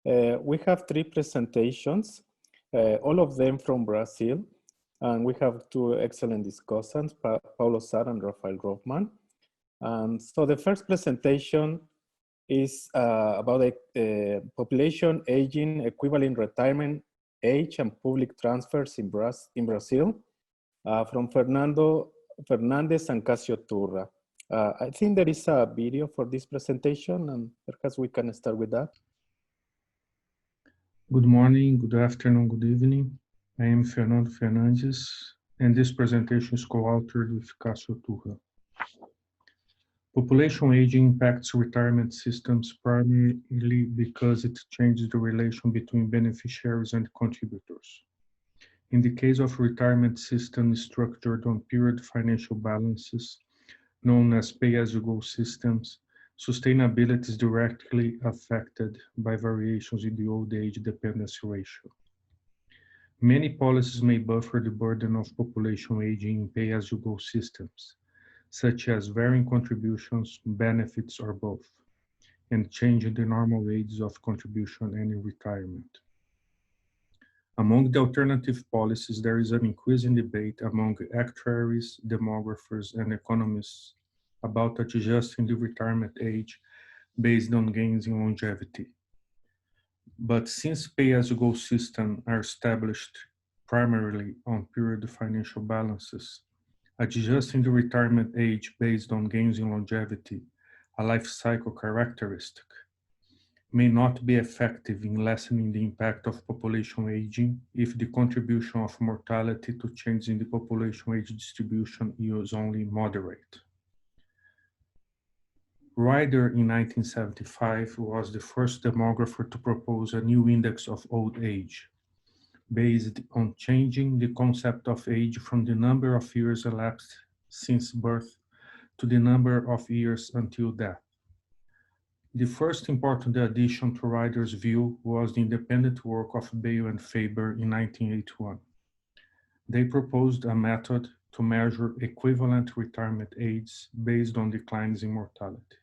We have three presentations, all of them from Brazil. And we have two excellent discussants, Paulo Sar and Rafael Rothman. And so the first presentation is about a population aging, equivalent retirement age and public transfers in Brazil from Fernando Fernandez and Casio Turra. I think there is a video for this presentation, and perhaps we can start with that. Good morning, good afternoon, good evening. I am Fernando Fernandes, and this presentation is co-authored with Casio Turra. Population aging impacts retirement systems primarily because it changes the relation between beneficiaries and contributors. In the case of retirement systems structured on period financial balances, known as pay-as-you-go systems, sustainability is directly affected by variations in the old age dependency ratio. Many policies may buffer the burden of population aging in pay-as-you-go systems, such as varying contributions, benefits, or both, and changing the normal ages of contribution and in retirement. Among the alternative policies, there is an increasing debate among actuaries, demographers, and economists about adjusting the retirement age based on gains in longevity. But since pay-as-you-go systems are established primarily on period financial balances, adjusting the retirement age based on gains in longevity, a life cycle characteristic, may not be effective in lessening the impact of population aging if the contribution of mortality to changes in the population age distribution is only moderate. Ryder in 1975 was the first demographer to propose a new index of old age, based on changing the concept of age from the number of years elapsed since birth to the number of years until death. The first important addition to Ryder's view was the independent work of Bale and Faber in 1981. They proposed a method to measure equivalent retirement ages based on declines in mortality.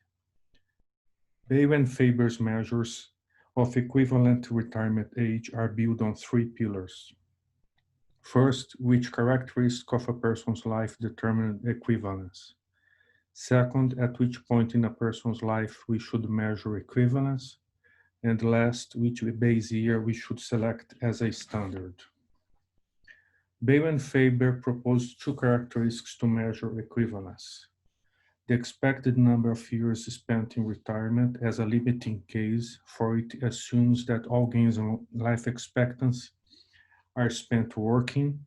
Bale and Faber's measures of equivalent retirement age are built on three pillars. First, which characteristic of a person's life determine equivalence? Second, at which point in a person's life we should measure equivalence? And last, which base year we should select as a standard. Bale and Faber proposed two characteristics to measure equivalence: the expected number of years spent in retirement as a limiting case, for it assumes that all gains in life expectancy are spent working,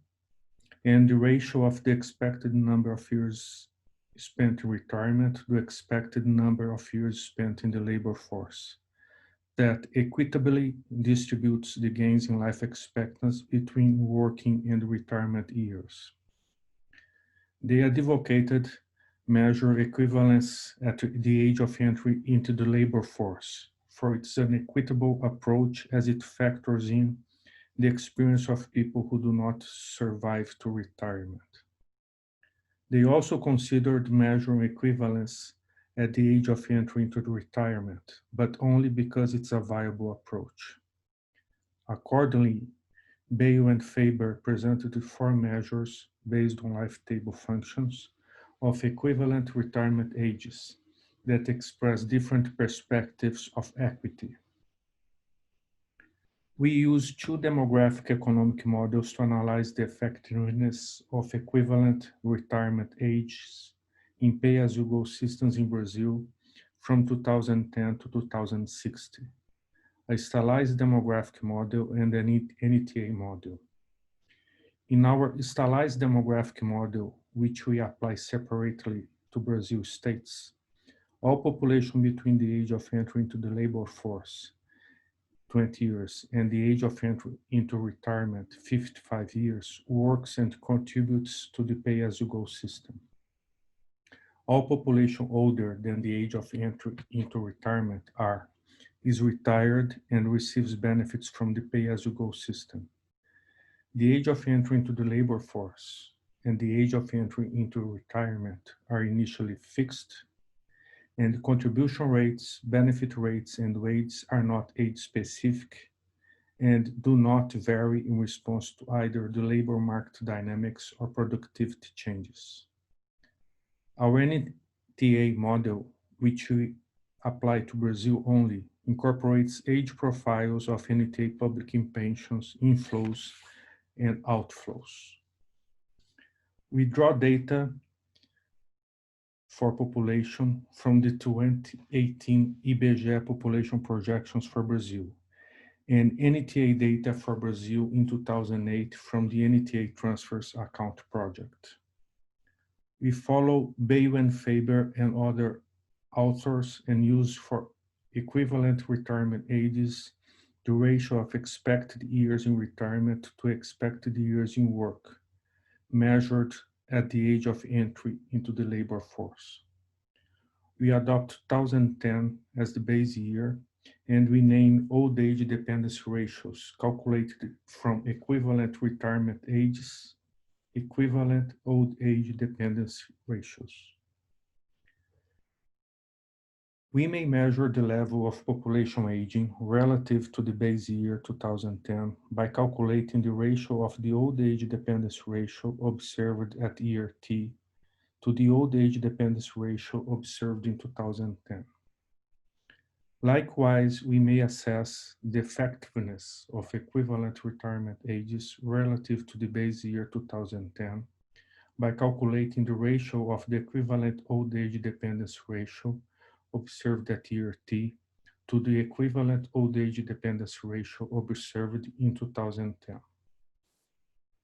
and the ratio of the expected number of years spent in retirement to the expected number of years spent in the labor force, that equitably distributes the gains in life expectancy between working and retirement years. They advocated measure equivalence at the age of entry into the labor force, for it's an equitable approach as it factors in the experience of people who do not survive to retirement. They also considered measuring equivalence at the age of entry into retirement, but only because it's a viable approach. Accordingly, Bale and Faber presented four measures based on life table functions of equivalent retirement ages that express different perspectives of equity. We use two demographic economic models to analyze the effectiveness of equivalent retirement ages in pay-as-you-go systems in Brazil from 2010 to 2060, a stylized demographic model and an NTA model. In our stylized demographic model, which we apply separately to Brazil states, all population between the age of entry into the labor force, 20 years, and the age of entry into retirement, 55 years, works and contributes to the pay-as-you-go system. All population older than the age of entry into retirement is retired and receives benefits from the pay-as-you-go system. The age of entry into the labor force and the age of entry into retirement are initially fixed, and contribution rates, benefit rates, and weights are not age-specific and do not vary in response to either the labor market dynamics or productivity changes. Our NTA model, which we apply to Brazil only, incorporates age profiles of NTA public pensions inflows and outflows. We draw data for population from the 2018 IBGE population projections for Brazil and NTA data for Brazil in 2008 from the NTA Transfers Account Project. We follow Baywen Faber and other authors and use for equivalent retirement ages the ratio of expected years in retirement to expected years in work, measured at the age of entry into the labor force. We adopt 2010 as the base year, and we name old age dependency ratios calculated from equivalent retirement ages, equivalent old age dependency ratios. We may measure the level of population aging relative to the base year 2010 by calculating the ratio of the old age dependency ratio observed at year T to the old age dependency ratio observed in 2010. Likewise, we may assess the effectiveness of equivalent retirement ages relative to the base year 2010 by calculating the ratio of the equivalent old age dependency ratio observed at year T to the equivalent old age dependency ratio observed in 2010.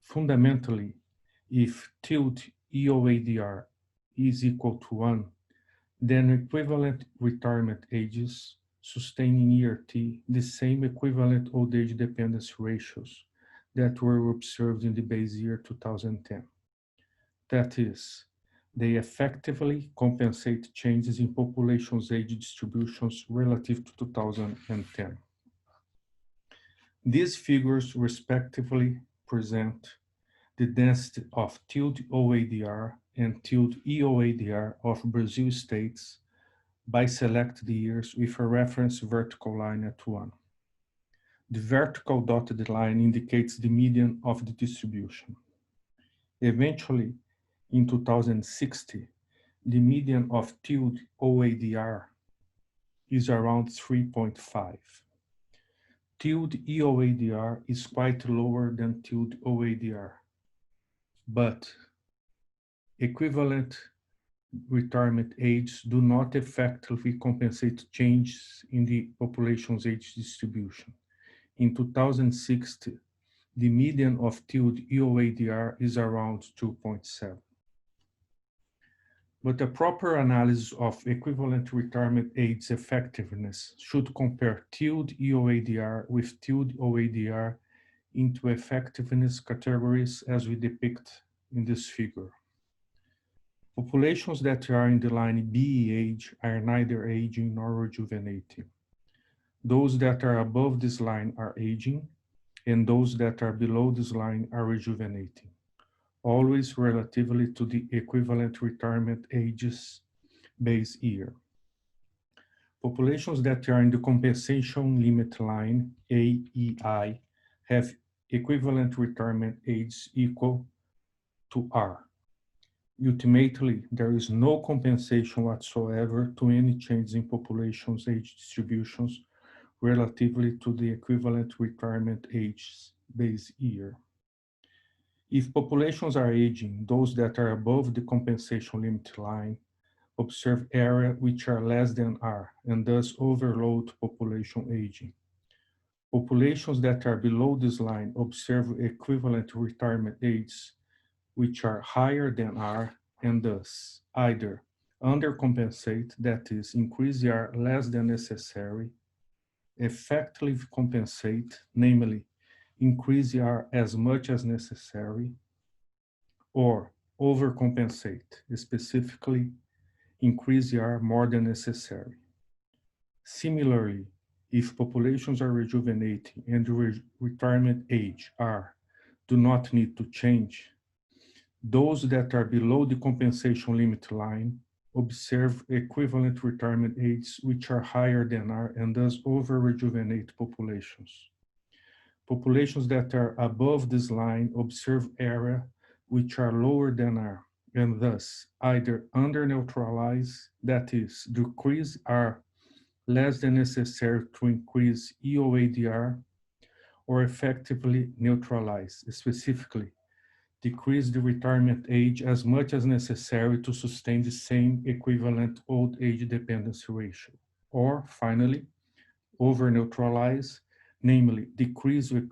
Fundamentally, if tilde EOADR is equal to 1, then equivalent retirement ages sustain in year T the same equivalent old age dependency ratios that were observed in the base year 2010. That is, they effectively compensate changes in population's age distributions relative to 2010. These figures respectively present the density of tilde OADR and tilde EOADR of Brazil states by selected years with a reference vertical line at 1. The vertical dotted line indicates the median of the distribution. Eventually, in 2060, the median of tilde OADR is around 3.5. Tilde EOADR is quite lower than tilde OADR, but equivalent retirement ages do not effectively compensate changes in the population's age distribution. In 2060, the median of tilde EOADR is around 2.7. But a proper analysis of equivalent retirement age effectiveness should compare tilde EOADR with tilde OADR into effectiveness categories as we depict in this figure. Populations that are in the line BE age are neither aging nor rejuvenating. Those that are above this line are aging, and those that are below this line are rejuvenating, always relatively to the equivalent retirement ages base year. Populations that are in the compensation limit line, AEI, have equivalent retirement age equal to R. Ultimately, there is no compensation whatsoever to any change in population's age distributions relatively to the equivalent retirement age base year. If populations are aging, those that are above the compensation limit line observe area which are less than R and thus overload population aging. Populations that are below this line observe equivalent retirement ages which are higher than R and thus either undercompensate, that is, increase the R less than necessary, effectively compensate, namely, increase the R as much as necessary, or overcompensate, specifically, increase the R more than necessary. Similarly, if populations are rejuvenating and the retirement age R do not need to change, those that are below the compensation limit line observe equivalent retirement ages which are higher than R and thus over-rejuvenate populations. Populations that are above this line observe area which are lower than R and thus either under-neutralize, that is, decrease R less than necessary to increase EOADR, or effectively neutralize, specifically, decrease the retirement age as much as necessary to sustain the same equivalent old age dependency ratio. Or finally, over-neutralize, namely decrease with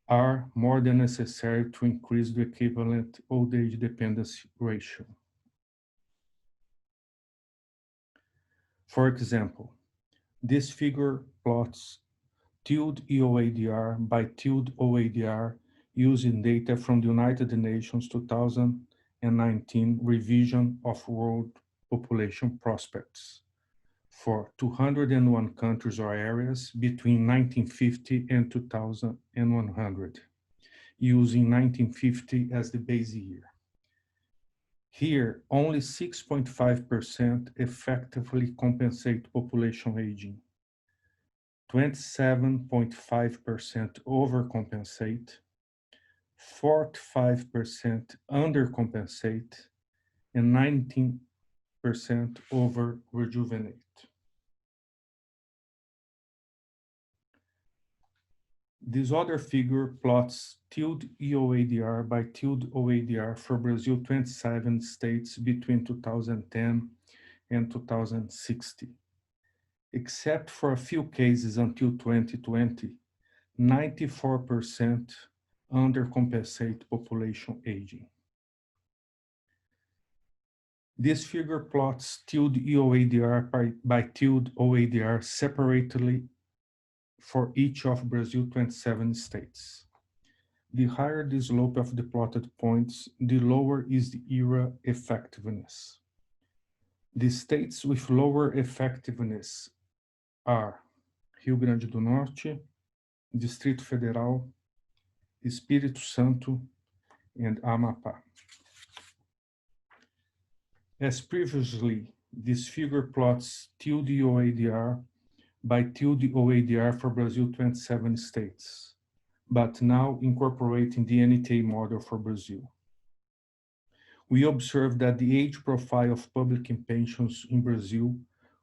R more than necessary to increase the equivalent old age dependency ratio. For example, this figure plots tilde EOADR by tilde OADR using data from the United Nations 2019 revision of world population prospects for 201 countries or areas between 1950 and 2100, using 1950 as the base year. Here, only 6.5% effectively compensate population aging. 27.5% overcompensate, 45% undercompensate, and 19% over-rejuvenate. This other figure plots tilde EOADR by tilde OADR for Brazil 27 states between 2010 and 2060. Except for a few cases until 2020, 94% undercompensate population aging. This figure plots tilde EOADR by tilde OADR separately for each of Brazil 27 states. The higher the slope of the plotted points, the lower is the era effectiveness. The states with lower effectiveness are Rio Grande do Norte, Distrito Federal, Espírito Santo, and Amapá. As previously, this figure plots tilde OADR by tilde OADR for Brazil 27 states, but now incorporating the NTA model for Brazil. We observe that the age profile of public pensions in Brazil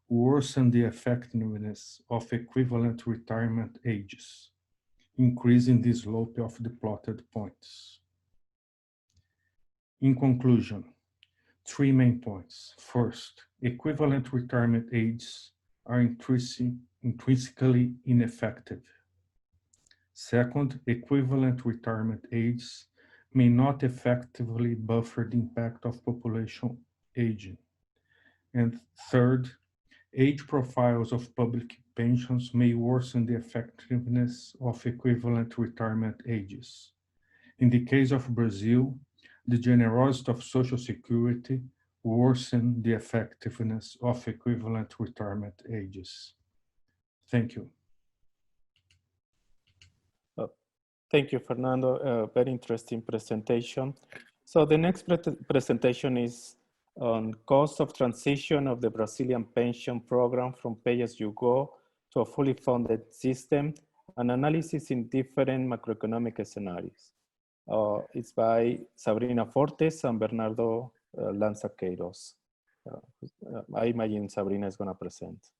worsen the effectiveness of equivalent retirement ages, increasing the slope of the plotted points. In conclusion, 3 main points. First, equivalent retirement ages are intrinsically ineffective. Second, equivalent retirement ages may not effectively buffer the impact of population aging. And third, age profiles of public pensions may worsen the effectiveness of equivalent retirement ages. In the case of Brazil, the generosity of Social Security worsened the effectiveness of equivalent retirement ages. Thank you. Thank you, Fernando. Very interesting presentation. So the next presentation is on cost of transition of the Brazilian pension program from pay-as-you-go to a fully funded system, an analysis in different macroeconomic scenarios. It's by Sabrina Fortes and Bernardo Lanza-Queiroz. I imagine Sabrina is going to present.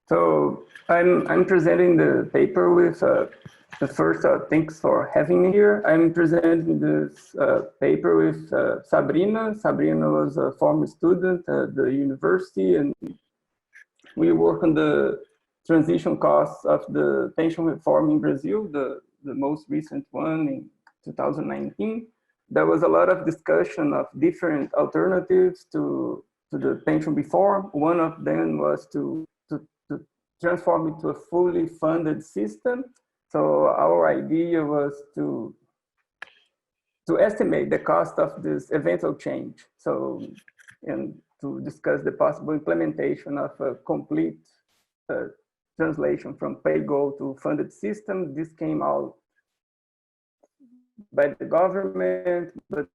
So I'm presenting the paper with the first, thanks for having me here. I'm presenting this paper with Sabrina. Sabrina was a former student at the university, and we work on the transition costs of the pension reform in Brazil, the most recent one in 2019. There was a lot of discussion of different alternatives to the pension reform. One of them was to transform it to a fully funded system. So our idea was to estimate the cost of this eventual change. So, and to discuss the possible implementation of a complete translation from pay-go to funded system. This came out by the government, but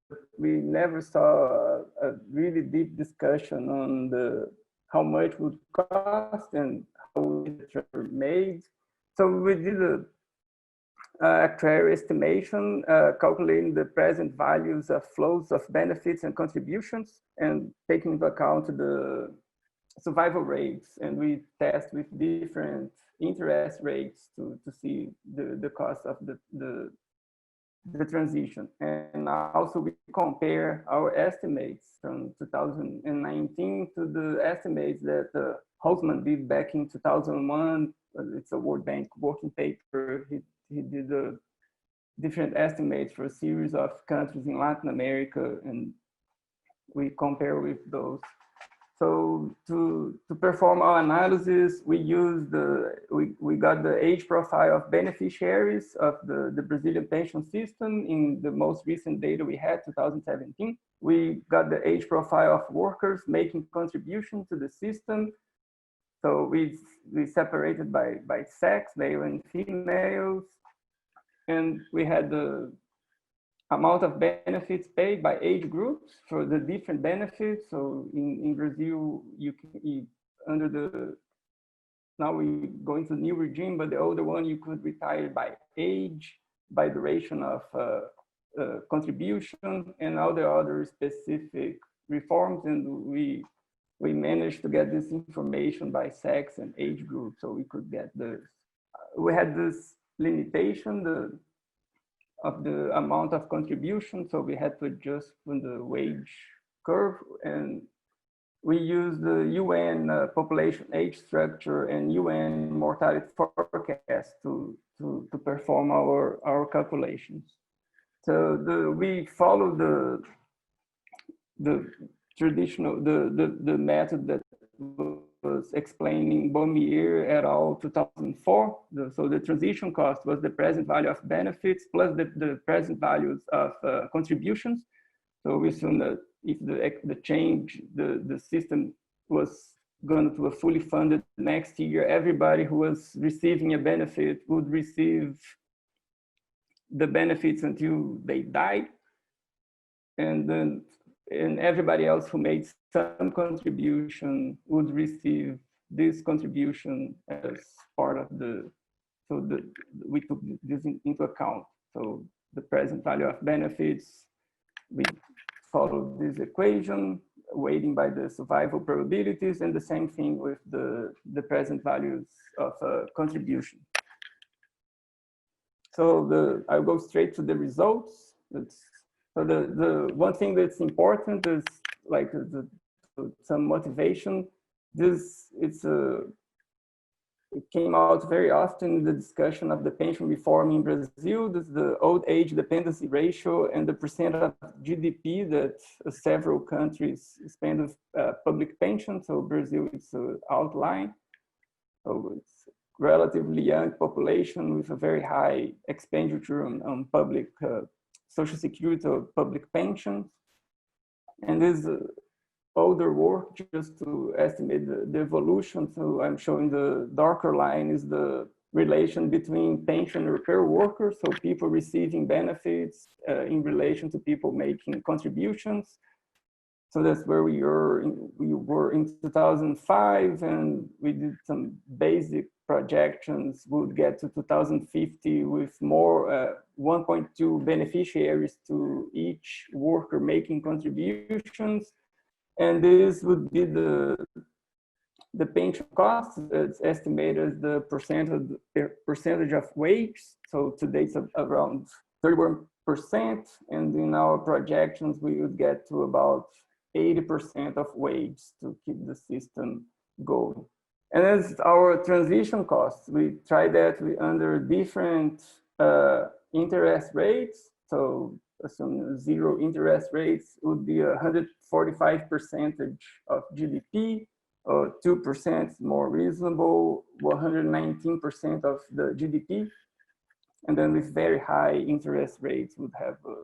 we never saw a really deep discussion on how much would cost and how it were made. So we did a actuarial estimation, calculating the present values of flows of benefits and contributions, and taking into account the survival rates. And we test with different interest rates to see the cost of the transition. And also we compare our estimates from 2019 to the estimates that Holtzman did back in 2001. It's a World Bank working paper. He did different estimates for a series of countries in Latin America, and we compare with those. So to perform our analysis, we used we got the age profile of beneficiaries of the Brazilian pension system in the most recent data we had, 2017. We got the age profile of workers making contribution to the system. So we separated by sex, male and females. And we had the amount of benefits paid by age groups for the different benefits. So in Brazil, now we go into the new regime, but the older one, you could retire by age, by duration of contribution, and all the other specific reforms. And we managed to get this information by sex and age group. So we could get we had this limitation of the amount of contribution. So we had to adjust on the wage curve, and we used the UN population age structure and UN mortality forecast to perform our calculations. So we followed the traditional, the method that was explaining Beaumier et al. 2004. So the transition cost was the present value of benefits plus the present values of contributions. So we assume that if the change, the system was going to a fully funded next year, everybody who was receiving a benefit would receive the benefits until they died. And everybody else who made some contribution would receive this contribution as part of we took this into account. So the present value of benefits, we followed this equation, weighting by the survival probabilities, and the same thing with the present values of contribution. So I'll go straight to the results. So the one thing that's important is like some motivation. It came out very often in the discussion of the pension reform in Brazil. This is the old age dependency ratio and the percent of GDP that several countries spend on public pension. So Brazil is an outline. So it's relatively young population with a very high expenditure on public social security or public pensions. And this older work just to estimate the evolution. So I'm showing the darker line is the relation between pension repair workers, so people receiving benefits in relation to people making contributions. So that's where we were in 2005, and we did some basic projections. Would get to 2050 with more 1.2 beneficiaries to each worker making contributions. And this would be the pension cost. It's estimated as the percentage of wage. So today it's around 31%. And in our projections, we would get to about 80% of wage to keep the system going. And as our transition costs, we try that under different interest rates. So assume zero interest rates would be 145% of GDP, or 2% more reasonable, 119% of the GDP. And then with very high interest rates would have a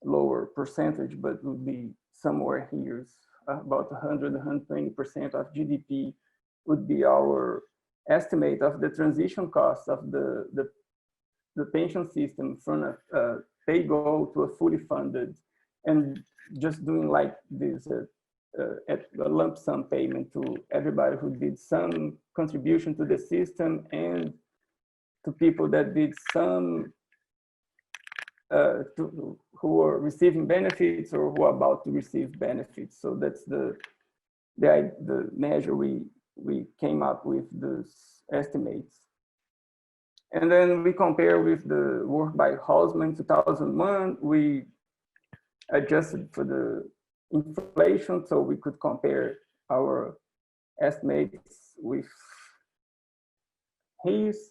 lower percentage, but would be somewhere here, about 120% of GDP would be our estimate of the transition costs of the pension system from a pay-go to a fully funded and just doing like this at a lump sum payment to everybody who did some contribution to the system and to people that did some who are receiving benefits or who are about to receive benefits. So that's the measure we came up with, those estimates. And then we compare with the work by Hausman 2001. We adjusted for the inflation, so we could compare our estimates with his.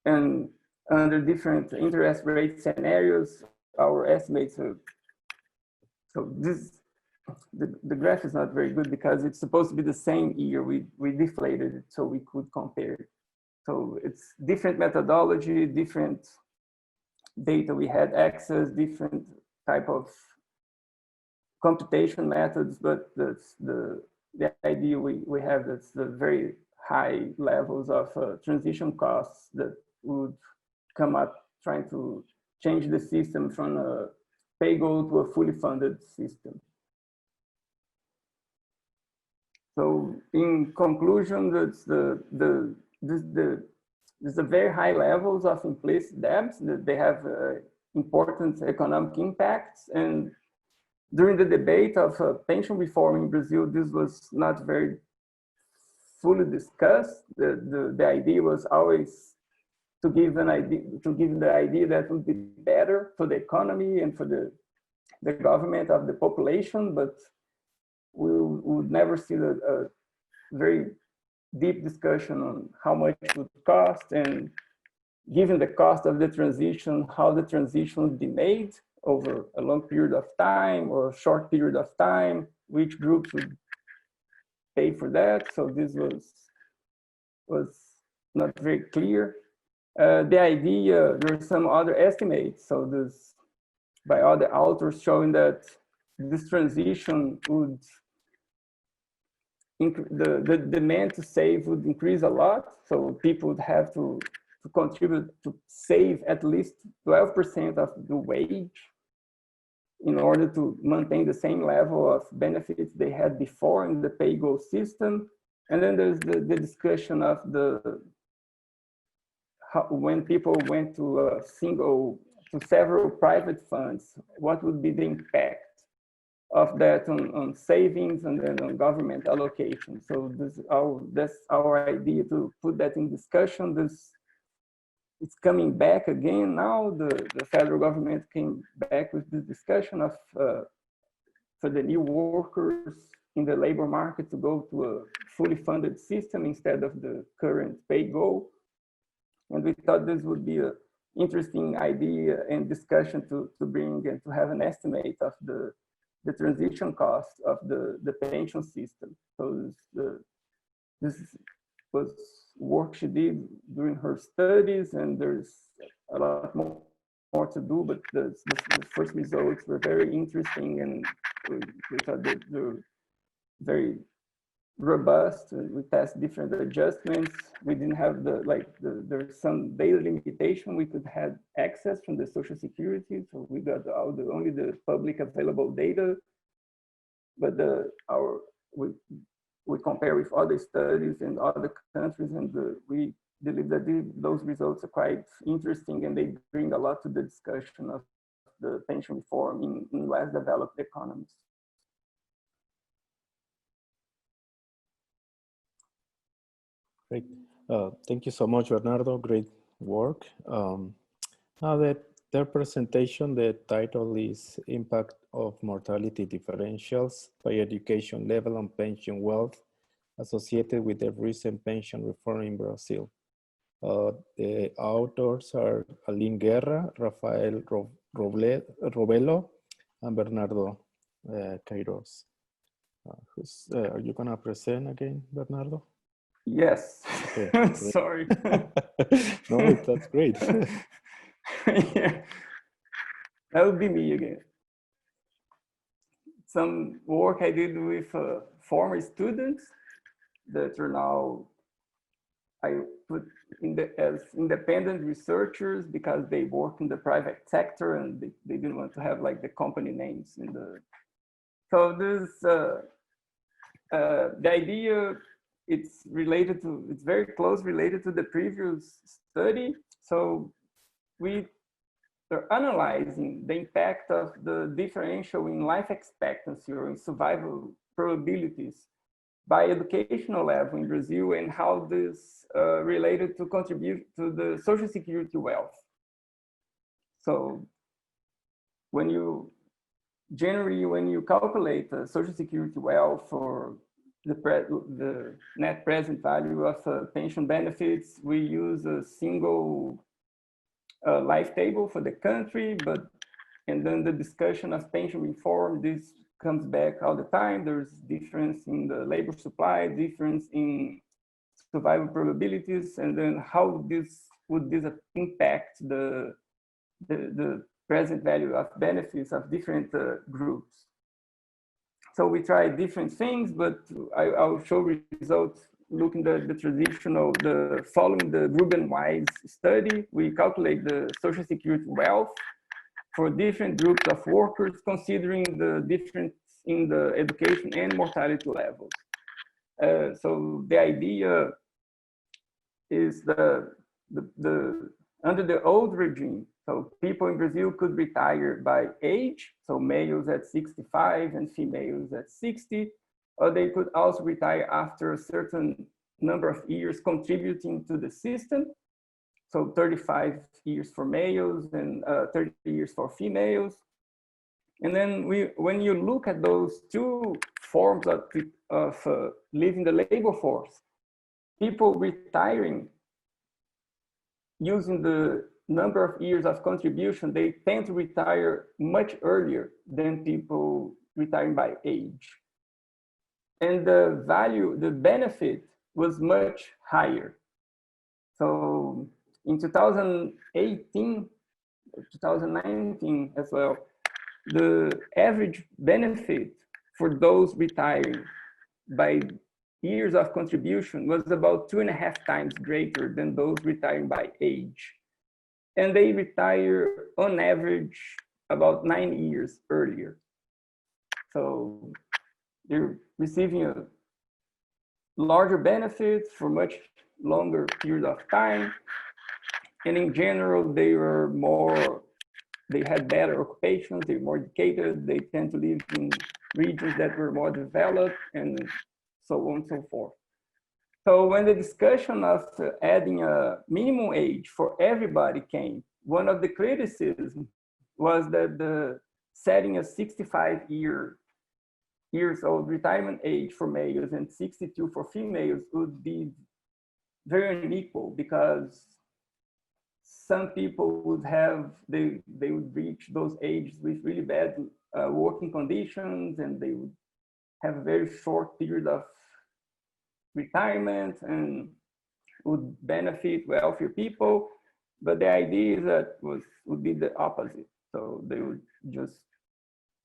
And under different interest rate scenarios, our estimates are, so this, the graph is not very good because it's supposed to be the same year. We deflated it so we could compare it. So it's different methodology, different data we had access, different type of computation methods, but that's the idea we have, that's the very high levels of transition costs that would come up trying to change the system from a pay-go to a fully funded system. So in conclusion, that's the very high levels of implicit debts, that they have important economic impacts. And during the debate of pension reform in Brazil, this was not very fully discussed. The idea was always to give the idea that would be better for the economy and for the government of the population, but we would never see a very deep discussion on how much it would cost, and given the cost of the transition, how the transition would be made over a long period of time or a short period of time, which groups would pay for that. So this was not very clear. The idea, there are some other estimates, so this by other authors showing that this transition would, the demand to save would increase a lot. So people would have to contribute to save at least 12% of the wage in order to maintain the same level of benefits they had before in the pay-go system. And then there's the discussion of when people went to several private funds, what would be the impact of that on savings and then on government allocation. So that's our idea, to put that in discussion. It's coming back again now. The federal government came back with this discussion of for the new workers in the labor market to go to a fully funded system instead of the current pay-go. And we thought this would be an interesting idea and discussion to bring and to have an estimate of the transition cost of the pension system. So this was work she did during her studies, and there's a lot more to do, but the first results were very interesting, and we thought that they were very robust. We tested different adjustments. We didn't have there's some data limitation. We could have access from the Social Security, so we got only the public available data. But we compare with other studies in other countries, and we believe that those results are quite interesting, and they bring a lot to the discussion of the pension reform in less developed economies. Great. Thank you so much, Bernardo. Great work. Now that their presentation, the title is Impact of Mortality Differentials by Education Level on Pension Wealth Associated with the Recent Pension Reform in Brazil. The authors are Aline Guerra, Rafael Robelo, and Bernardo Queiroz. Are you gonna present again, Bernardo? Yes. Okay, sorry. No, that's great. Yeah. That would be me again. Some work I did with former students that are now I put as independent researchers because they work in the private sector and they didn't want to have like the company names in the. So this the idea, it's very close related to the previous study. So we are analyzing the impact of the differential in life expectancy or in survival probabilities by educational level in Brazil, and how this related to contribute to the social security wealth. So generally when you calculate the social security wealth or the net present value of pension benefits, we use a single life table for the country, and then the discussion of pension reform, this comes back all the time. There's difference in the labor supply, difference in survival probabilities, and then how would this impact the present value of benefits of different groups. So we try different things, but I'll show results looking at the traditional, following the Gruben-Wise study. We calculate the social security wealth for different groups of workers, considering the difference in the education and mortality levels. So the idea is under the old regime, so people in Brazil could retire by age, so males at 65 and females at 60, or they could also retire after a certain number of years contributing to the system. So 35 years for males and 30 years for females. And then when you look at those two forms of leaving the labor force, people retiring using the number of years of contribution, they tend to retire much earlier than people retiring by age. And the value, the benefit was much higher. So in 2018, 2019 as well, the average benefit for those retiring by years of contribution was about 2.5 times greater than those retiring by age. And they retire on average about 9 years earlier. So they're receiving a larger benefit for much longer period of time. And in general, they had better occupations, they're more educated, they tend to live in regions that were more developed, and so on and so forth. So when the discussion of adding a minimum age for everybody came, one of the criticisms was that setting a 65 years old retirement age for males and 62 for females would be very unequal, because some people would they would reach those ages with really bad working conditions, and they would have a very short period of retirement and would benefit wealthier people. But the idea is that would be the opposite. So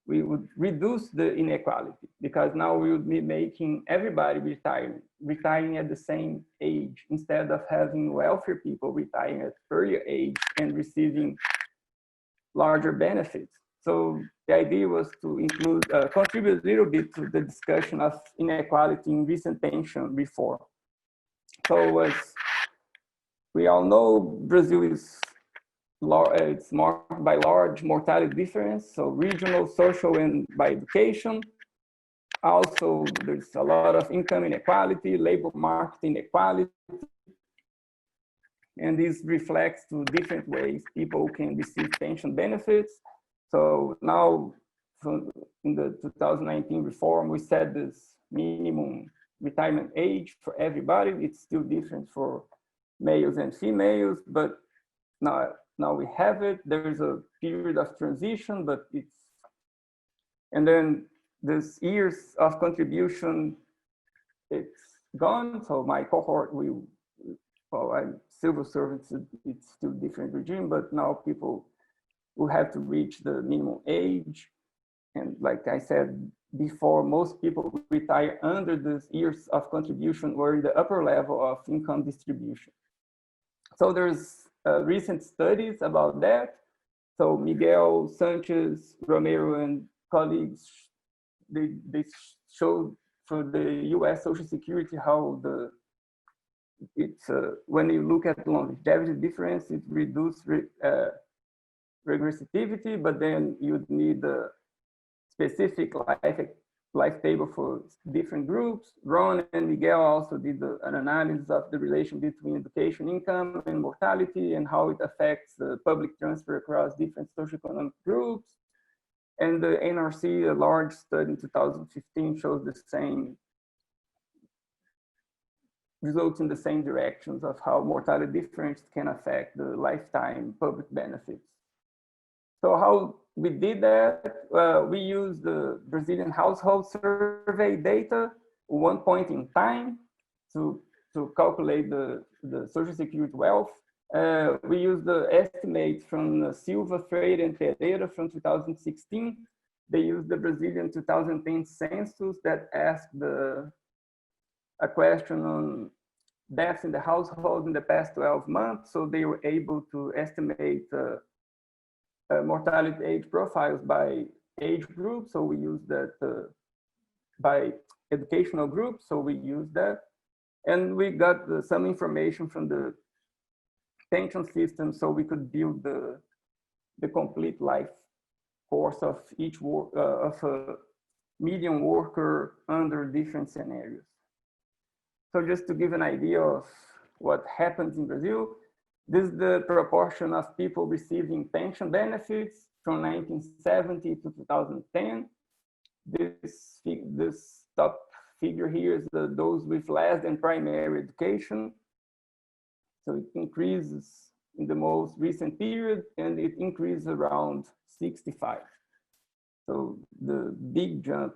we would reduce the inequality, because now we would be making everybody retiring at the same age, instead of having wealthier people retiring at earlier age and receiving larger benefits. So the idea was to include, contribute a little bit to the discussion of inequality in recent pension reform. So as we all know, Brazil is it's marked by large mortality difference, so regional, social, and by education. Also, there's a lot of income inequality, labor market inequality, and this reflects to different ways people can receive pension benefits. So now, in the 2019 reform, we set this minimum retirement age for everybody. It's still different for males and females, but now we have it. There is a period of transition, but and then this years of contribution, it's gone. So my cohort, I'm civil servants, it's still different regime, but now people will have to reach the minimum age. And like I said before, most people retire under the years of contribution or in the upper level of income distribution. So there's recent studies about that. So Miguel, Sanchez, Romero, and colleagues, they showed for the US Social Security how it's when you look at longevity difference, it reduces regressivity, but then you'd need a specific life table for different groups. Ron and Miguel also did an analysis of the relation between education income and mortality and how it affects the public transfer across different socioeconomic groups. And the NRC, a large study in 2015, shows the same results in the same directions of how mortality difference can affect the lifetime public benefits. So how we did that, we used the Brazilian household survey data, one point in time, to calculate the Social Security wealth. We used the estimate from Silva, Freire, and Pereira from 2016. They used the Brazilian 2010 census that asked a question on deaths in the household in the past 12 months. So they were able to estimate mortality age profiles by age group. So we use that by educational group. So we use that. And we got some information from the pension system so we could build the complete life course of each of a median worker under different scenarios. So just to give an idea of what happens in Brazil, this is the proportion of people receiving pension benefits from 1970 to 2010. This top figure here is those with less than primary education. So it increases in the most recent period and it increases around 65. So the big jump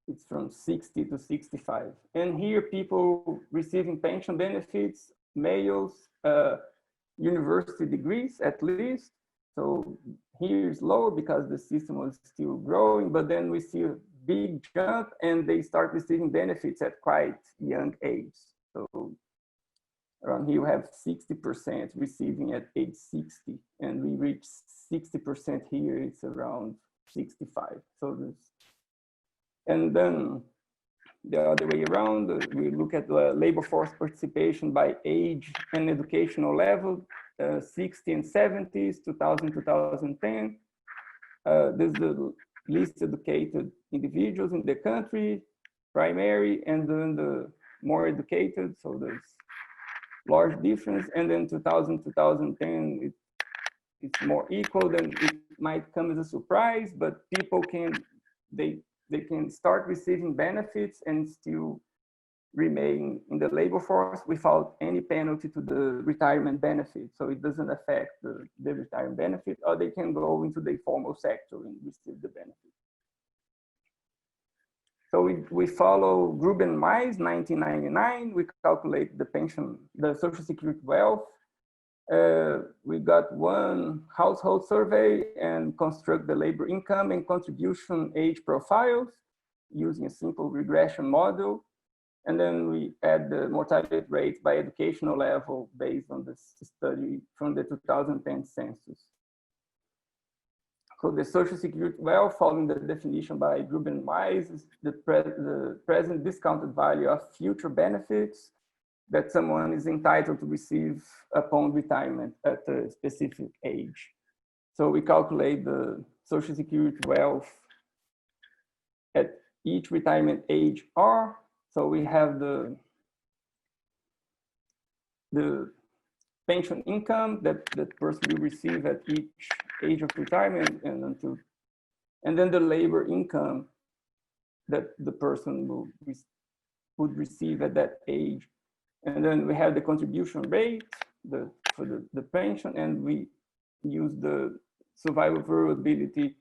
is from 60 to 65. And here people receiving pension benefits, males, university degrees at least. So here is lower because the system was still growing, but then we see a big jump and they start receiving benefits at quite young age. So around here we have 60% receiving at age 60 and we reach 60% here, it's around 65. So this, and then the other way around, we look at the labor force participation by age and educational level, 60 and 70s, 2000, 2010. This is the least educated individuals in the country, primary, and then the more educated, so there's large difference. And then 2000, 2010, it's more equal. Then it might come as a surprise, but people can, they can start receiving benefits and still remain in the labor force without any penalty to the retirement benefit. So it doesn't affect the retirement benefit, or they can go into the formal sector and receive the benefit. So we follow Gruben Mais 1999. We calculate the pension, the Social Security wealth. We got one household survey and construct the labor income and contribution age profiles using a simple regression model. And then we add the mortality rates by educational level based on this study from the 2010 census. So the Social Security wealth, following the definition by Gruben Mais, is the present discounted value of future benefits that someone is entitled to receive upon retirement at a specific age. So we calculate the Social Security wealth at each retirement age R. So we have the pension income that that person will receive at each age of retirement and then the labor income that the person would receive at that age. And then we have the contribution rate for the pension, and we use the survival variability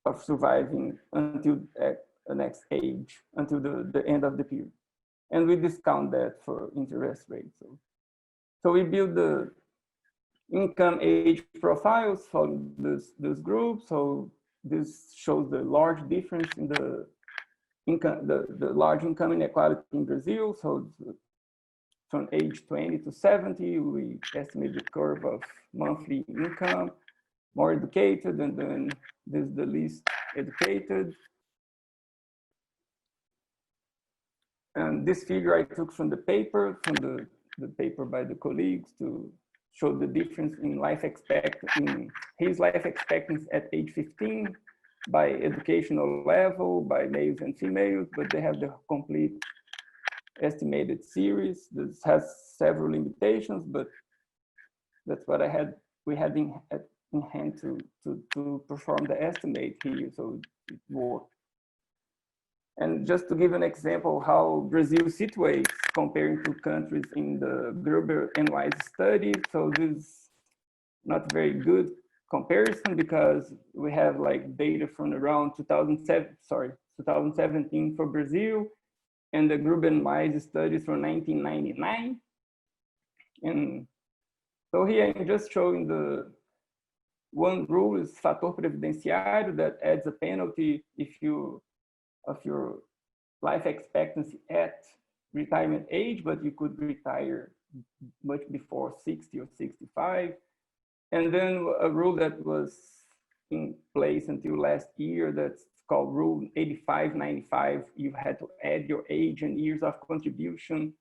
of surviving until the next age, until the end of the period. And we discount that for interest rate. So we build income age profiles for this group. So this shows the large difference in the income, the large income inequality in Brazil. So from age 20 to 70, we estimate the curve of monthly income, more educated, and then this is the least educated. And this figure I took from the paper, from the paper by the colleagues, to show the difference in his life expectancy at age 15 by educational level, by males and females, but they have the complete estimated series. This has several limitations, but that's what we had in hand to perform the estimate here, so it worked. And just to give an example how Brazil situates comparing to countries in the Gruber and Wise study. So this is not very good comparison because we have like data from around 2017 for Brazil, and the Gruber and Wise studies from 1999. And so here I'm just showing the one rule is fator previdenciário that adds a penalty if you of your life expectancy at retirement age, but you could retire much before 60 or 65. And then a rule that was in place until last year that's called Rule 85-95. You had to add your age and years of contribution.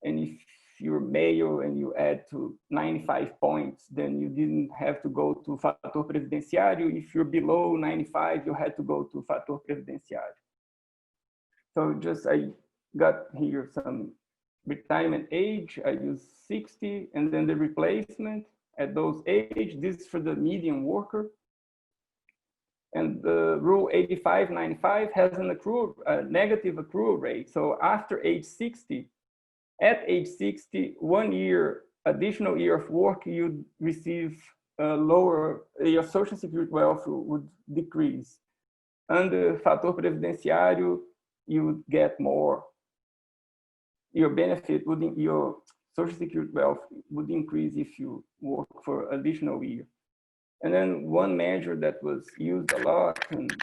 And if you're male and you add to 95 points, then you didn't have to go to fator previdenciário. If you're below 95, you had to go to fator previdenciário. So just I got here some retirement age. I use 60, and then the replacement at those age. This is for the median worker. And the rule 85-95 has an accrual, negative accrual rate. So after age 60, at age 60, 1 year, additional year of work, you'd receive lower, your social security wealth would decrease. Under fator previdenciário, you would get more, your benefit would, your social security wealth would increase if you work for additional year. And then one measure that was used a lot, and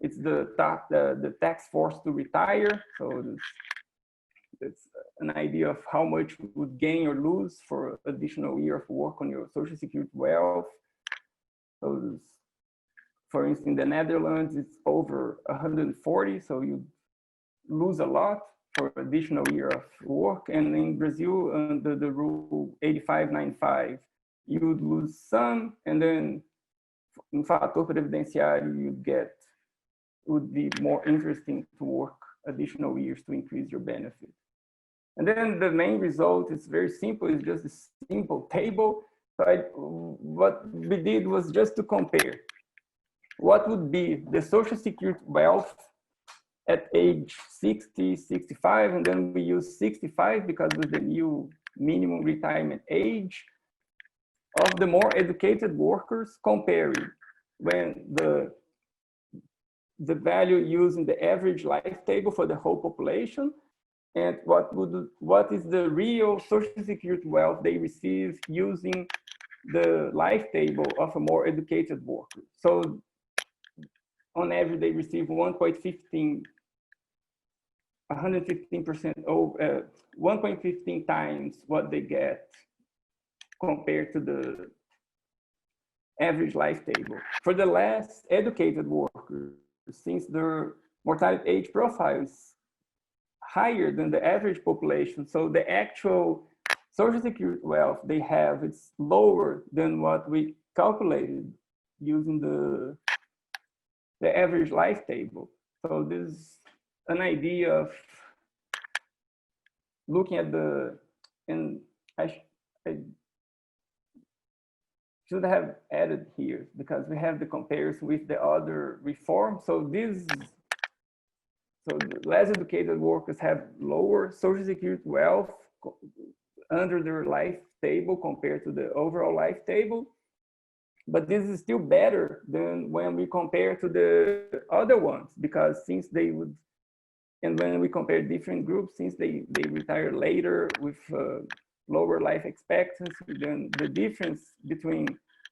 it's the tax force to retire. So it's an idea of how much you would gain or lose for additional year of work on your social security wealth. So for instance, in the Netherlands, it's over 140, so you lose a lot for additional year of work. And in Brazil, under the rule 85-95, you would lose some, and then in fator previdenciário, you'd get, would be more interesting to work additional years to increase your benefit. And then the main result is very simple, it's just a simple table. So what we did was just to compare what would be the social security wealth at age 60, 65, and then we use 65 because of the new minimum retirement age of the more educated workers, comparing when the value using the average life table for the whole population, and what is the real social security wealth they receive using the life table of a more educated worker. So on average, they receive 1.15% over 1.15 times what they get compared to the average life table. For the less educated workers, since their mortality age profile is higher than the average population, so the actual social security wealth they have, it's lower than what we calculated using the average life table. So this is an idea of looking at and I should have added here because we have the comparison with the other reforms. So the less educated workers have lower social security wealth under their life table compared to the overall life table. But this is still better than when we compare to the other ones, because since they would, and when we compare different groups, since they retire later with lower life expectancy, then the difference between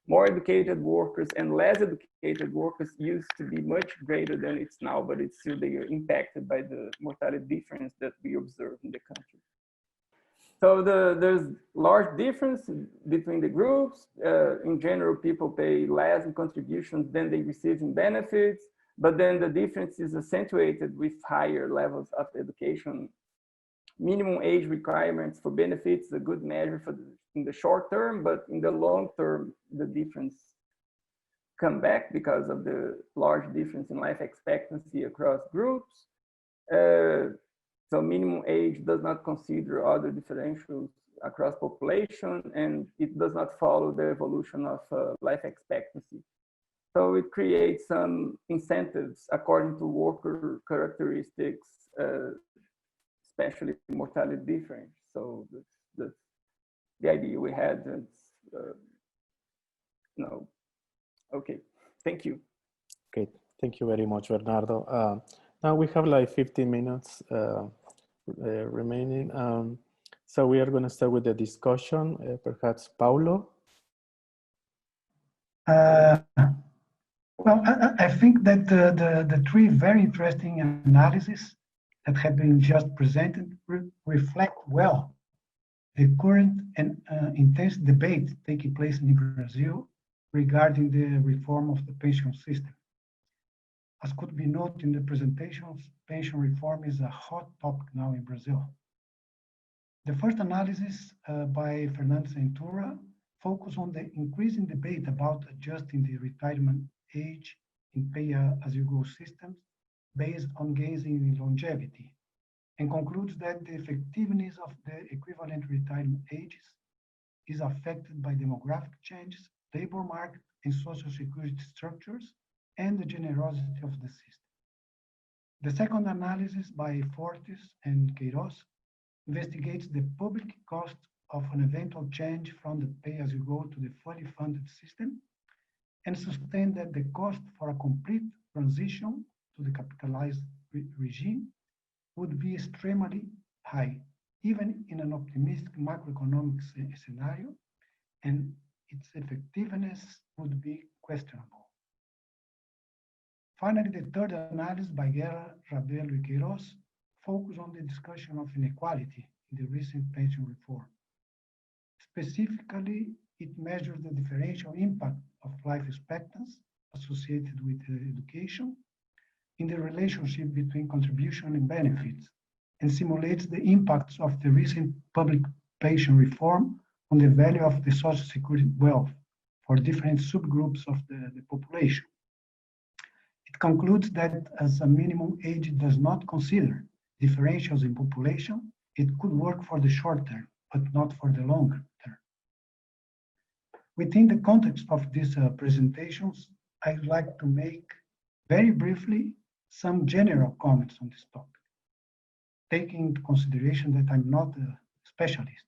more educated workers and less educated workers used to be much greater than it's now, but it's still they are impacted by the mortality difference that we observe in the country. So there's large difference between the groups. In general, people pay less in contributions than they receive in benefits, but then the difference is accentuated with higher levels of education. Minimum age requirements for benefits, a good measure for in the short term, but in the long term, the difference come back because of the large difference in life expectancy across groups. So minimum age does not consider other differentials across population, and it does not follow the evolution of life expectancy. So it creates some incentives according to worker characteristics, especially mortality difference. So that's the idea we had. No, okay, thank you. Okay, thank you very much, Bernardo. Now we have like 15 minutes remaining. So we are going to start with the discussion. Perhaps Paulo? Well, I think that the three very interesting analyses that have been just presented reflect well the current and intense debate taking place in Brazil regarding the reform of the pension system. As could be noted in the presentations, pension reform is a hot topic now in Brazil. The first analysis by Fernando Centura focus on the increasing debate about adjusting the retirement age in pay-as-you-go systems based on gains in longevity, and concludes that the effectiveness of the equivalent retirement ages is affected by demographic changes, labor market, and social security structures, and the generosity of the system. The second analysis by Fortes and Queiroz investigates the public cost of an eventual change from the pay-as-you-go to the fully funded system, and sustain that the cost for a complete transition to the capitalized regime would be extremely high, even in an optimistic macroeconomic scenario, and its effectiveness would be questionable. Finally, the third analysis by Guerra, Rabelo, and Queiroz focus on the discussion of inequality in the recent pension reform. Specifically, it measures the differential impact of life expectancy associated with education in the relationship between contribution and benefits, and simulates the impacts of the recent public pension reform on the value of the social security wealth for different subgroups of the population. It concludes that as a minimum age does not consider differentials in population, it could work for the short term, but not for the longer term. Within the context of these presentations, I'd like to make very briefly some general comments on this topic. Taking into consideration that I'm not a specialist,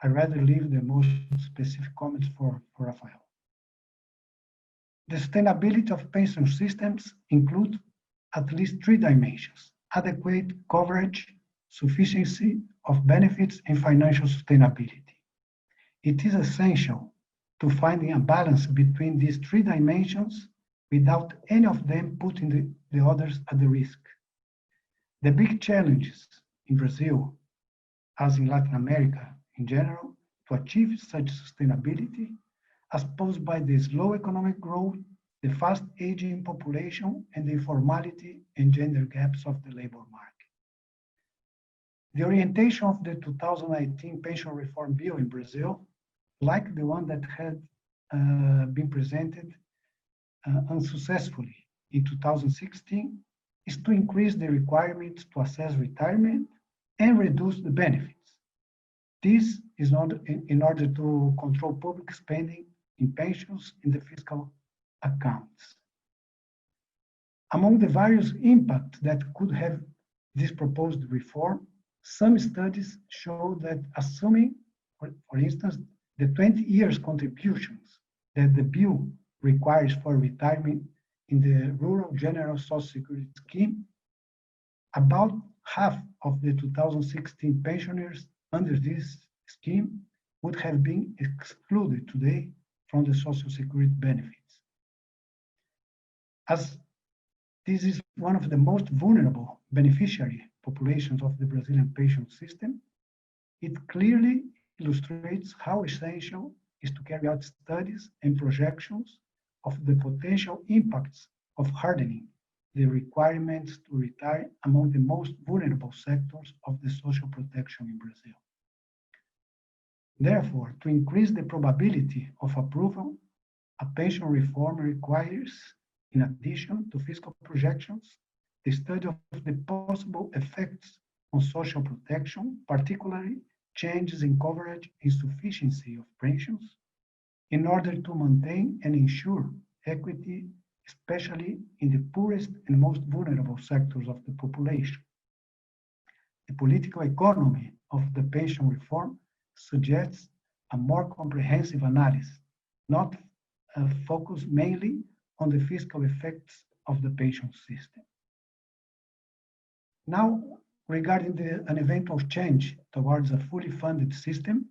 I rather leave the most specific comments for Rafael. The sustainability of pension systems include at least three dimensions: adequate coverage, sufficiency of benefits, and financial sustainability. It is essential to finding a balance between these three dimensions without any of them putting the others at the risk. The big challenges in Brazil, as in Latin America in general, to achieve such sustainability as posed by the slow economic growth, the fast aging population, and the informality and gender gaps of the labor market. The orientation of the 2019 pension reform bill in Brazil, like the one that had been presented unsuccessfully in 2016, is to increase the requirements to assess retirement and reduce the benefits. This is not in order to control public spending in pensions in the fiscal accounts. Among the various impacts that could have this proposed reform, some studies show that assuming, for instance, the 20 years contributions that the bill requires for retirement in the Rural General Social Security Scheme, about half of the 2016 pensioners under this scheme would have been excluded today from the Social Security benefits. As this is one of the most vulnerable beneficiary populations of the Brazilian pension system, it clearly illustrates how essential is to carry out studies and projections of the potential impacts of hardening the requirements to retire among the most vulnerable sectors of the social protection in Brazil. Therefore, to increase the probability of approval, a pension reform requires, in addition to fiscal projections, the study of the possible effects on social protection, particularly changes in coverage and sufficiency of pensions, in order to maintain and ensure equity, especially in the poorest and most vulnerable sectors of the population. The political economy of the pension reform suggests a more comprehensive analysis, not focused mainly on the fiscal effects of the pension system. Now, regarding an eventual change towards a fully funded system,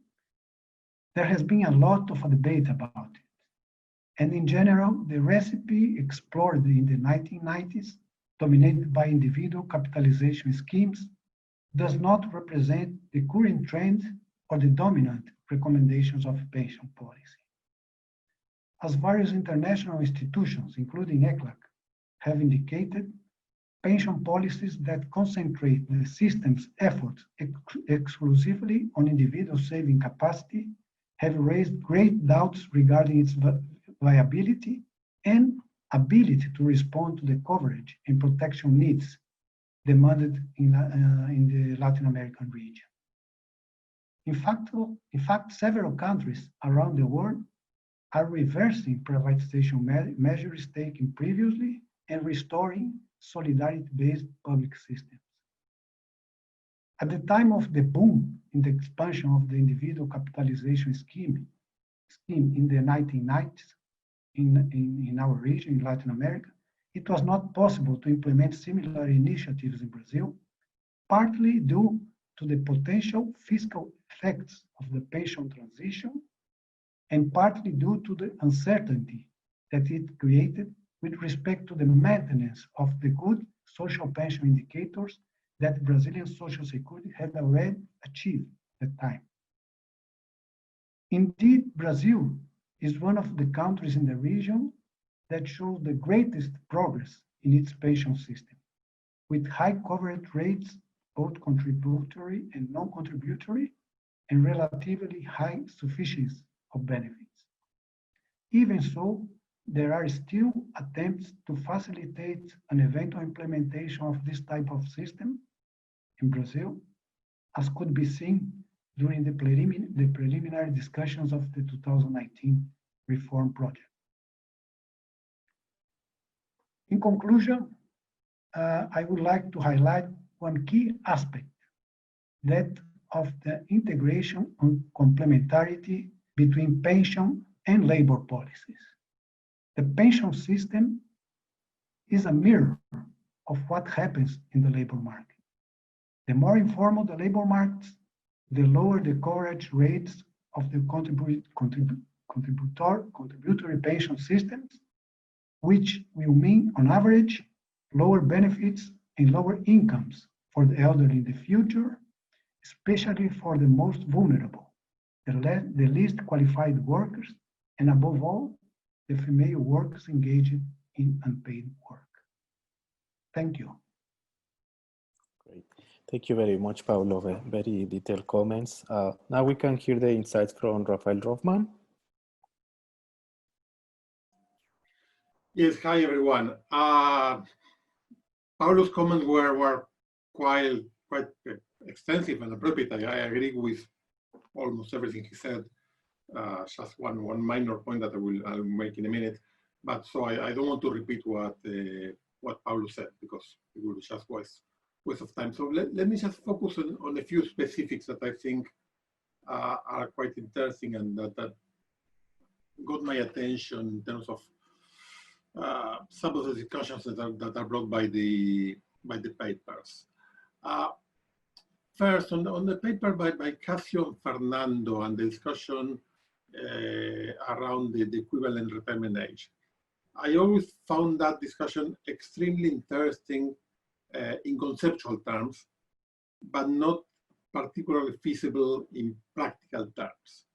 there has been a lot of debate about it. And in general, the recipe explored in the 1990s, dominated by individual capitalization schemes, does not represent the current trend or the dominant recommendations of pension policy. As various international institutions, including ECLAC, have indicated, pension policies that concentrate the system's efforts exclusively on individual saving capacity have raised great doubts regarding its viability and ability to respond to the coverage and protection needs demanded in the Latin American region. In fact, several countries around the world are reversing privatization measures taken previously and restoring solidarity-based public systems. At the time of the boom in the expansion of the individual capitalization scheme in the 1990s in our region, in Latin America, it was not possible to implement similar initiatives in Brazil, partly due to the potential fiscal effects of the pension transition and partly due to the uncertainty that it created with respect to the maintenance of the good social pension indicators that Brazilian Social Security had already achieved at the time. Indeed, Brazil is one of the countries in the region that shows the greatest progress in its pension system, with high coverage rates, both contributory and non-contributory, and relatively high sufficiency of benefits. Even so, there are still attempts to facilitate an eventual implementation of this type of system in Brazil, as could be seen during the preliminary discussions of the 2019 reform project. In conclusion, I would like to highlight one key aspect, that of the integration and complementarity between pension and labor policies. The pension system is a mirror of what happens in the labor market. The more informal the labor markets, the lower the coverage rates of the contributory pension systems, which will mean, on average, lower benefits and lower incomes for the elderly in the future, especially for the most vulnerable, the least qualified workers, and above all, the female workers engaged in unpaid work. Thank you. Great. Thank you very much, Paulo. Very detailed comments. Now we can hear the insights from Rafael Rothman. Yes, hi everyone. Paulo's comments were quite extensive and appropriate. I agree with almost everything he said. Just one minor point that I'll make in a minute. But so I don't want to repeat what Paulo said, because it would just waste of time. So let me just focus on a few specifics that I think are quite interesting and that got my attention in terms of some of the discussions that are brought by the papers. First, on the paper by Casio and Fernando and the discussion around the equivalent retirement age. I always found that discussion extremely interesting in conceptual terms, but not particularly feasible in practical terms.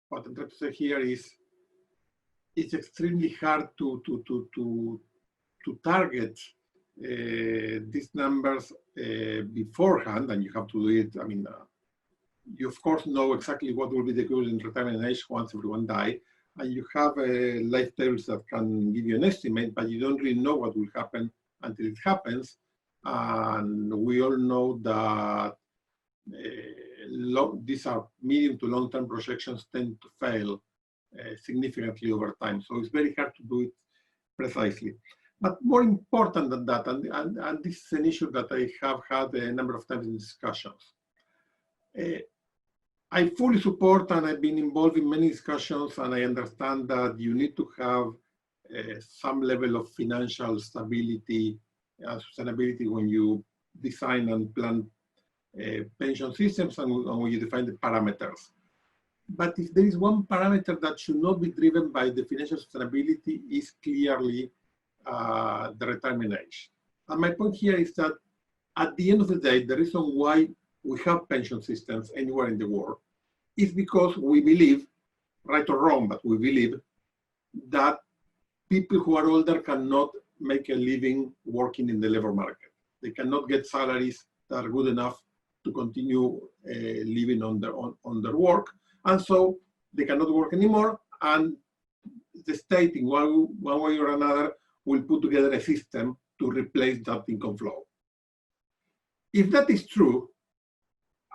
What I'm trying to say here is it's extremely hard to target these numbers beforehand, and you have to do it. I mean, you of course know exactly what will be the equivalent retirement age once everyone dies, and you have life tables that can give you an estimate, but you don't really know what will happen until it happens. And we all know that these are medium to long-term projections tend to fail significantly over time. So it's very hard to do it precisely. But more important than that, and this is an issue that I have had a number of times in discussions. I fully support, and I've been involved in many discussions, and I understand that you need to have some level of financial stability and sustainability when you design and plan pension systems and when you define the parameters. But if there is one parameter that should not be driven by the financial sustainability, is clearly the retirement age. And my point here is that at the end of the day, the reason why we have pension systems anywhere in the world is because we believe, right or wrong, but we believe that people who are older cannot make a living working in the labor market. They cannot get salaries that are good enough to continue living on their work. And so they cannot work anymore. And the state, in one way or another, will put together a system to replace that income flow. If that is true,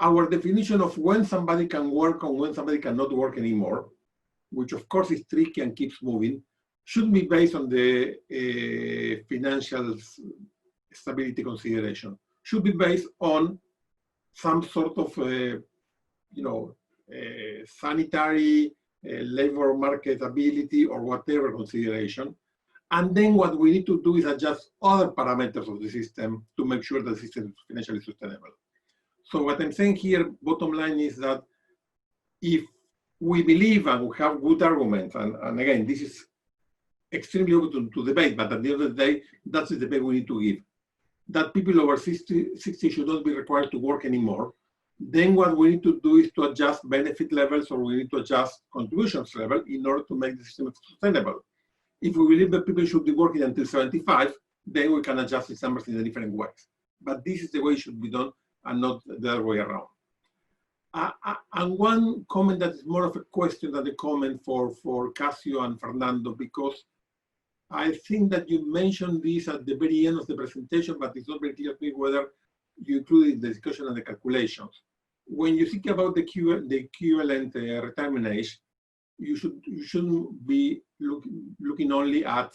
our definition of when somebody can work and when somebody cannot work anymore, which of course is tricky and keeps moving, should be based on the financial stability consideration. Should be based on some sort of, sanitary, labor market ability or whatever consideration. And then what we need to do is adjust other parameters of the system to make sure that the system is financially sustainable. So what I'm saying here, bottom line is that if we believe and we have good arguments, and again, this is extremely open to debate, but at the end of the day, that's the debate we need to give, that people over 60 should not be required to work anymore, then what we need to do is to adjust benefit levels, or we need to adjust contributions level in order to make the system sustainable. If we believe that people should be working until 75, then we can adjust these numbers in a different ways. But this is the way it should be done and not the other way around. And one comment that is more of a question than a comment for Casio and Fernando, because I think that you mentioned this at the very end of the presentation, but it's not very clear to me whether you included the discussion and the calculations. When you think about the equivalent retirement age, you shouldn't be looking only at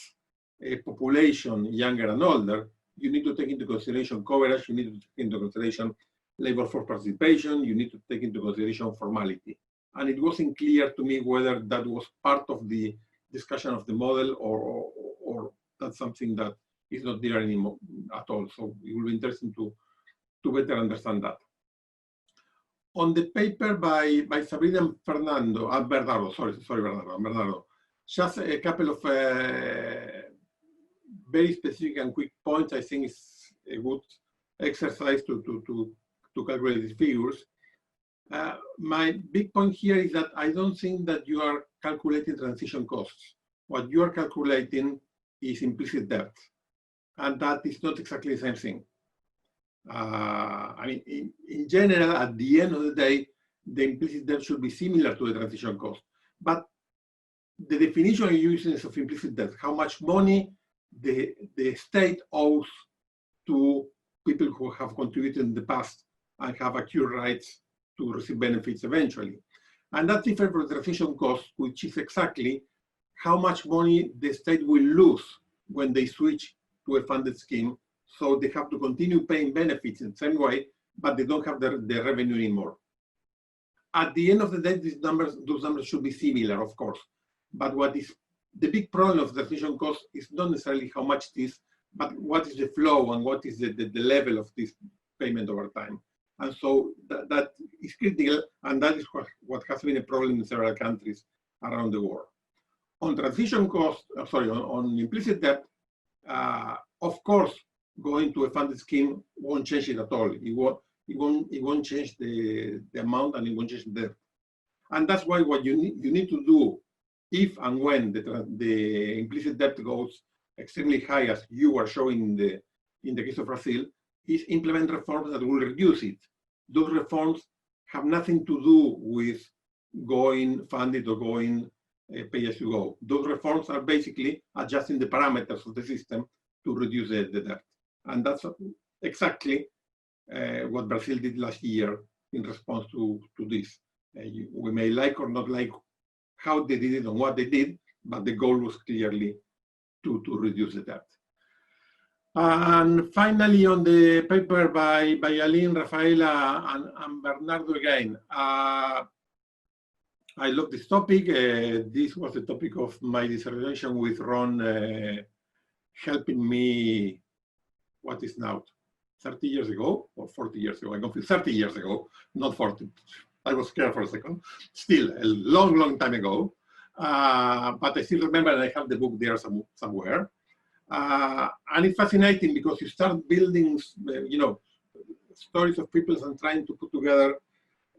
a population younger and older. You need to take into consideration coverage, you need to take into consideration labor force participation, you need to take into consideration formality. And it wasn't clear to me whether that was part of the discussion of the model or that's something that is not there anymore at all. So it will be interesting to better understand that. On the paper by Sabrina and Fernando, Bernardo, sorry, Bernardo, just a couple of very specific and quick points. I think it's a good exercise to calculate these figures. My big point here is that I don't think that you are calculating transition costs. What you are calculating is implicit debt, and that is not exactly the same thing. I mean, in general, at the end of the day, the implicit debt should be similar to the transition cost. But the definition you're using is of implicit debt, how much money the state owes to people who have contributed in the past and have accrued rights to receive benefits eventually. And that's different from the transition cost, which is exactly how much money the state will lose when they switch to a funded scheme. So they have to continue paying benefits in the same way, but they don't have the revenue anymore. At the end of the day, those numbers should be similar, of course. But what is the big problem of the transition cost is not necessarily how much it is, but what is the flow and what is the level of this payment over time. And so that is critical, and that is what has been a problem in several countries around the world. On transition cost, on implicit debt, of course, going to a funded scheme won't change it at all. It won't change the amount, and it won't change the debt. And that's why what you need to do, if and when the implicit debt goes extremely high, as you were showing in the case of Brazil, is implement reforms that will reduce it. Those reforms have nothing to do with going funded or going pay as you go. Those reforms are basically adjusting the parameters of the system to reduce the debt. And that's exactly what Brazil did last year in response to this. We may like or not like how they did it and what they did, but the goal was clearly to reduce the debt. And finally, on the paper by Aline, Rafaela, and Bernardo again, I love this topic. This was the topic of my dissertation with Ron helping me, what is now, 30 years ago or 40 years ago? I confused, 30 years ago, not 40. I was scared for a second. Still a long, long time ago. But I still remember, and I have the book there somewhere. And it's fascinating because you start building, stories of people and trying to put together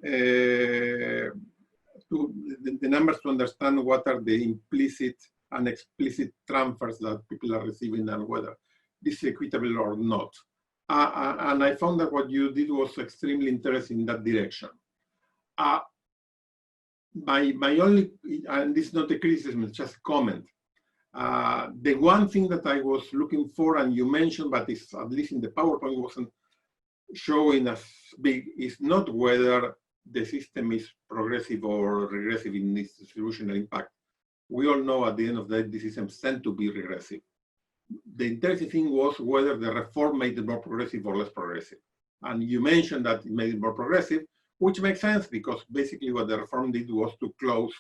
the numbers to understand what are the implicit and explicit transfers that people are receiving and whether this is equitable or not. And I found that what you did was extremely interesting in that direction. My only, and this is not a criticism, it's just a comment. The one thing that I was looking for, and you mentioned, but it's at least in the PowerPoint wasn't showing as big, is not whether the system is progressive or regressive in its distributional impact. We all know at the end of the day, the systems tend to be regressive. The interesting thing was whether the reform made it more progressive or less progressive. And you mentioned that it made it more progressive, which makes sense because basically what the reform did was to close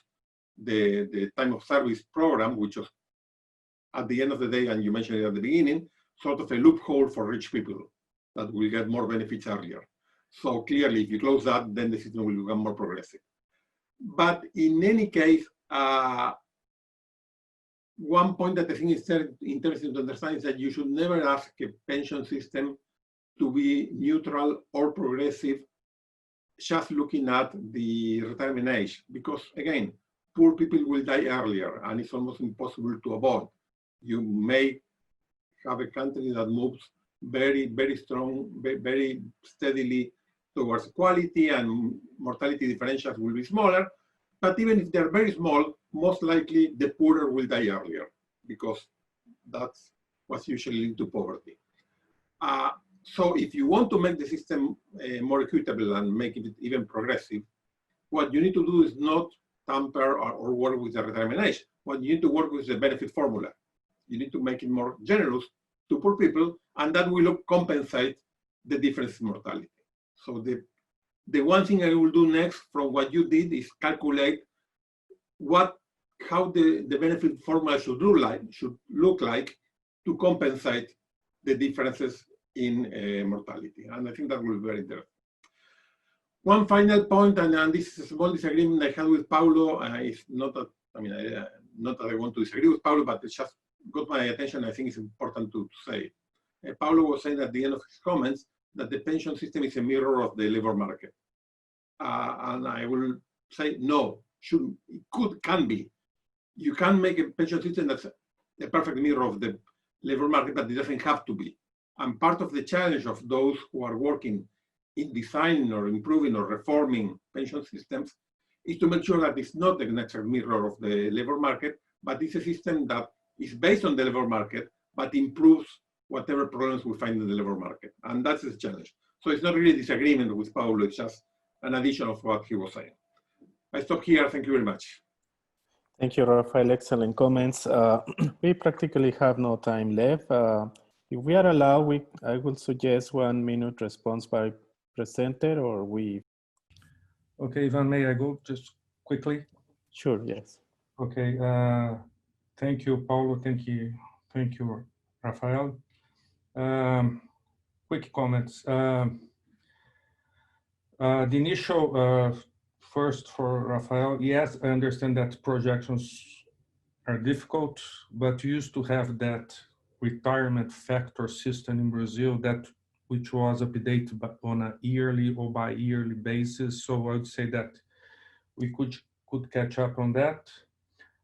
the time of service program, which was at the end of the day, and you mentioned it at the beginning, sort of a loophole for rich people that will get more benefits earlier. So clearly, if you close that, then the system will become more progressive. But in any case, one point that I think is interesting to understand is that you should never ask a pension system to be neutral or progressive just looking at the retirement age, because again, poor people will die earlier and it's almost impossible to avoid. You may have a country that moves very, very strong, very steadily towards equality and mortality differentials will be smaller, but even if they're very small, most likely the poorer will die earlier because that's what's usually linked to poverty. So if you want to make the system more equitable and make it even progressive, what you need to do is not tamper or work with the retirement age. What you need to work with is the benefit formula. You need to make it more generous to poor people, and that will compensate the difference in mortality. So the one thing I will do next from what you did is calculate how the benefit formula should look like to compensate the differences in mortality. And I think that will be very interesting. One final point, and this is a small disagreement I had with Paulo. It's not that, not that I want to disagree with Paulo, but it just got my attention. I think it's important to say. Paulo was saying at the end of his comments that the pension system is a mirror of the labor market. And I will say, no, can be. You can make a pension system that's a perfect mirror of the labor market, but it doesn't have to be. And part of the challenge of those who are working in designing or improving or reforming pension systems is to make sure that it's not the next mirror of the labor market, but it's a system that is based on the labor market, but improves whatever problems we find in the labor market. And that's the challenge. So it's not really a disagreement with Paulo, it's just an addition of what he was saying. I stop here, thank you very much. Thank you, Rafael, excellent comments. We practically have no time left. If we are allowed, I will suggest 1 minute response by presenter, or we. Okay, Ivan, may I go just quickly? Sure, yes. Okay, thank you, Paulo. Thank you, Rafael. Quick comments. The initial, first for Rafael, yes, I understand that projections are difficult, but you used to have that retirement factor system in Brazil that which was updated on a yearly or bi-yearly basis. So I would say that we could catch up on that.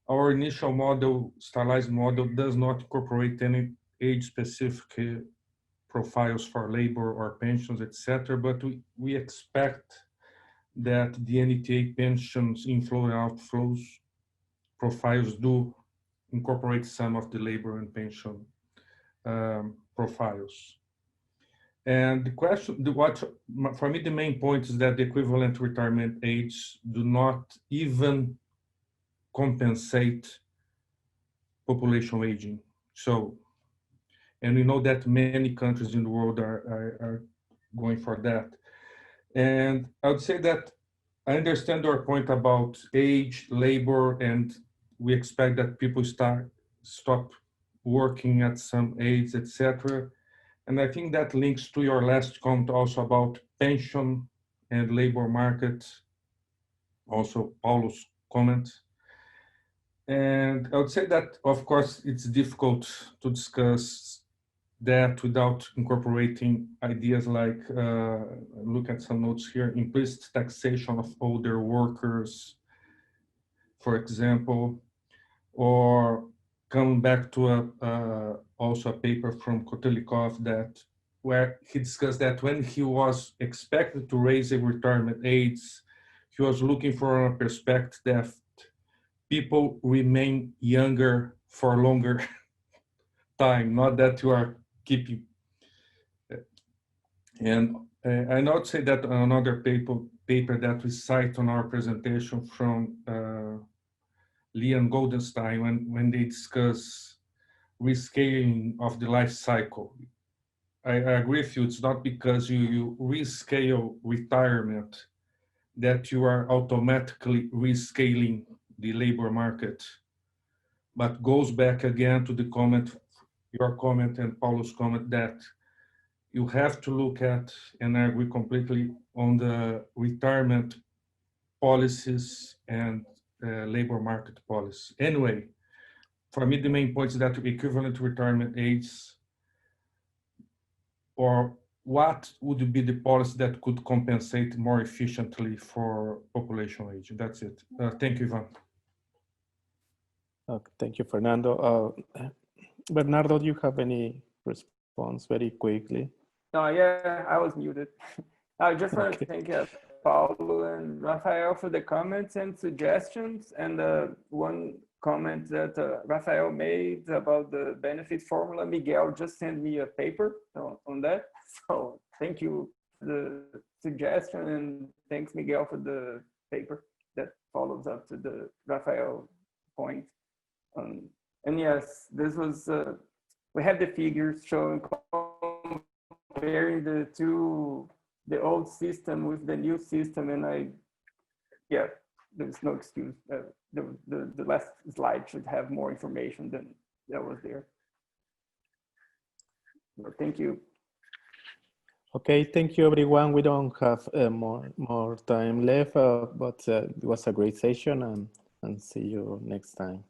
Our initial model, stylized model, does not incorporate any age-specific profiles for labor or pensions, etc. But we expect that the NTA pensions inflow and outflows profiles do incorporate some of the labor and pension profiles. And the question, for me, the main point is that the equivalent retirement age do not even compensate population aging. So, and we know that many countries in the world are going for that. And I would say that I understand your point about age, labor, and we expect that people stop working at some age, etc. And I think that links to your last comment also about pension and labor market, also Paulo's comment. And I would say that, of course, it's difficult to discuss that without incorporating ideas like, look at some notes here, implicit taxation of older workers, for example, or come back to also a paper from Kotelikov that where he discussed that when he was expected to raise a retirement age, he was looking for a perspective that people remain younger for longer time, not that you are keeping. And I not say that another paper that we cite on our presentation from Lee and Goldenstein when they discuss rescaling of the life cycle. I agree with you, it's not because you rescale retirement that you are automatically rescaling the labor market, but goes back again to the comment, your comment and Paulo's comment that you have to look at, and I agree completely, on the retirement policies and labor market policy. Anyway, for me, the main point is that equivalent retirement age, or what would be the policy that could compensate more efficiently for population age? That's it. Thank you, Ivan. Okay, thank you, Fernando. Bernardo, do you have any response very quickly? No, yeah, I was muted. I just want to thank Paulo and Rafael for the comments and suggestions. And one comment that Rafael made about the benefit formula, Miguel just sent me a paper on that. So thank you for the suggestion, and thanks Miguel for the paper that follows up to the Rafael point. And yes, this was, we have the figures showing comparing the old system with the new system, and there's no excuse. The last slide should have more information than that was there. So thank you. Okay, thank you everyone. We don't have more time left, but it was a great session, and see you next time.